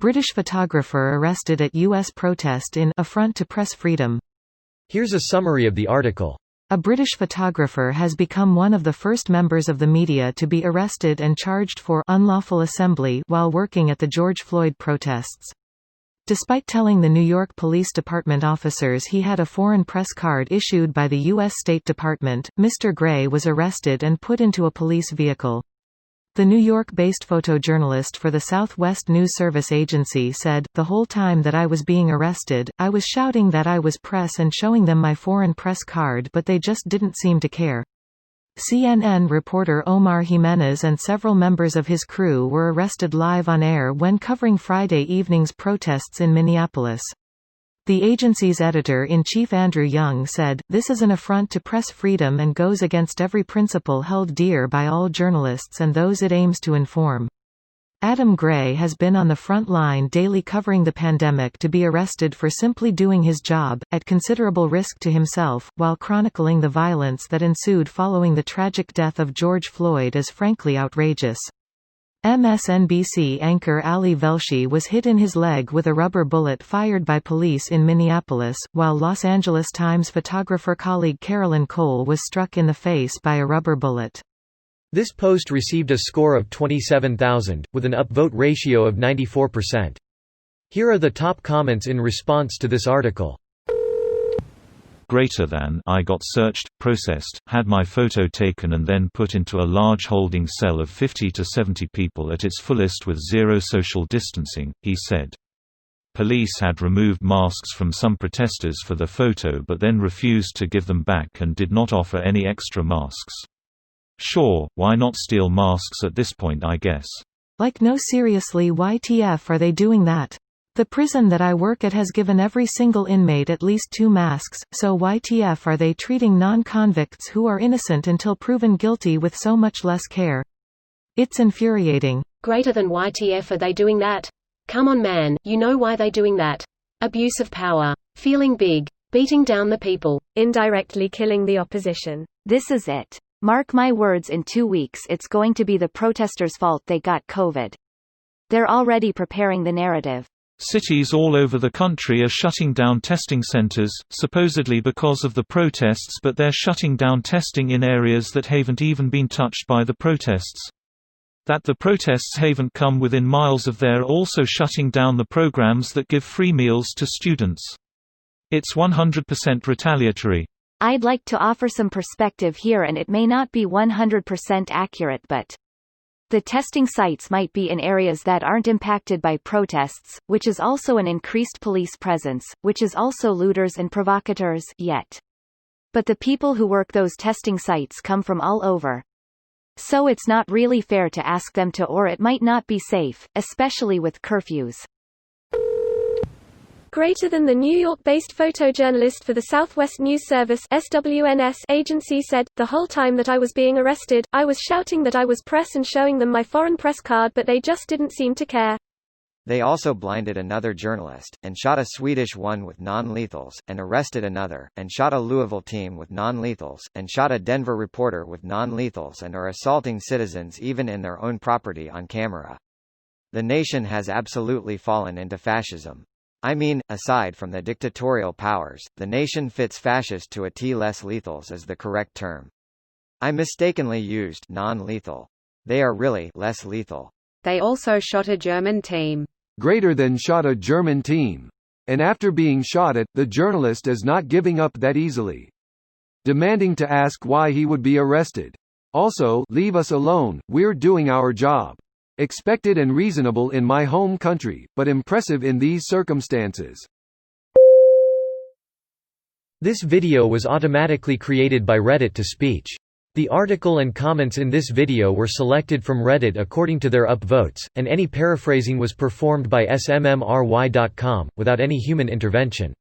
British photographer arrested at U.S. protest in affront to press freedom. Here's a summary of the article. A British photographer has become one of the first members of the media to be arrested and charged for unlawful assembly while working at the George Floyd protests. Despite telling the New York Police Department officers he had a foreign press card issued by the U.S. State Department, Mr. Gray was arrested and put into a police vehicle. The New York-based photojournalist for the Southwest News Service agency said, "The whole time that I was being arrested, I was shouting that I was press and showing them my foreign press card, but they just didn't seem to care." CNN reporter Omar Jimenez and several members of his crew were arrested live on air when covering Friday evening's protests in Minneapolis. The agency's editor-in-chief Andrew Young said, "This is an affront to press freedom and goes against every principle held dear by all journalists and those it aims to inform." Adam Gray has been on the front line daily covering the pandemic to be arrested for simply doing his job, at considerable risk to himself, while chronicling the violence that ensued following the tragic death of George Floyd is frankly outrageous. MSNBC anchor Ali Velshi was hit in his leg with a rubber bullet fired by police in Minneapolis, while Los Angeles Times photographer colleague Carolyn Cole was struck in the face by a rubber bullet. This post received a score of 27,000, with an upvote ratio of 94%. Here are the top comments in response to this article. I got searched, processed, had my photo taken and then put into a large holding cell of 50 to 70 people at its fullest with zero social distancing, he said. Police had removed masks from some protesters for the photo but then refused to give them back and did not offer any extra masks. Sure, why not steal masks at this point, I guess. Like, no, seriously, YTF are they doing that? The prison that I work at has given every single inmate at least 2 masks, so YTF are they treating non-convicts who are innocent until proven guilty with so much less care? It's infuriating. Greater than YTF are they doing that? Come on man, you know why they doing that. Abuse of power. Feeling big. Beating down the people. Indirectly killing the opposition. This is it. Mark my words, in 2 weeks it's going to be the protesters' fault they got COVID. They're already preparing the narrative. Cities all over the country are shutting down testing centers, supposedly because of the protests, but they're shutting down testing in areas that haven't even been touched by the protests. That the protests haven't come within miles of, they're also shutting down the programs that give free meals to students. It's 100% retaliatory. I'd like to offer some perspective here, and it may not be 100% accurate, but the testing sites might be in areas that aren't impacted by protests, which is also an increased police presence, which is also looters and provocateurs, yet. But the people who work those testing sites come from all over. So it's not really fair to ask them to, or it might not be safe, especially with curfews. Greater than the New York-based photojournalist for the Southwest News Service (SWNS) agency said, "The whole time that I was being arrested, I was shouting that I was press and showing them my foreign press card, but they just didn't seem to care." They also blinded another journalist, and shot a Swedish one with non-lethals, and arrested another, and shot a Louisville team with non-lethals, and shot a Denver reporter with non-lethals, and are assaulting citizens even in their own property on camera. The nation has absolutely fallen into fascism. I mean, aside from the dictatorial powers, the nation fits fascist to a T. Less lethals is the correct term. I mistakenly used non-lethal. They are really less lethal. They also shot a German team. Greater than shot a German team. And after being shot at, the journalist is not giving up that easily. Demanding to ask why he would be arrested. Also, leave us alone, we're doing our job. Expected and reasonable in my home country, but impressive in these circumstances. This video was automatically created by Reddit to speech. The article and comments in this video were selected from Reddit according to their upvotes, and any paraphrasing was performed by smmry.com, without any human intervention.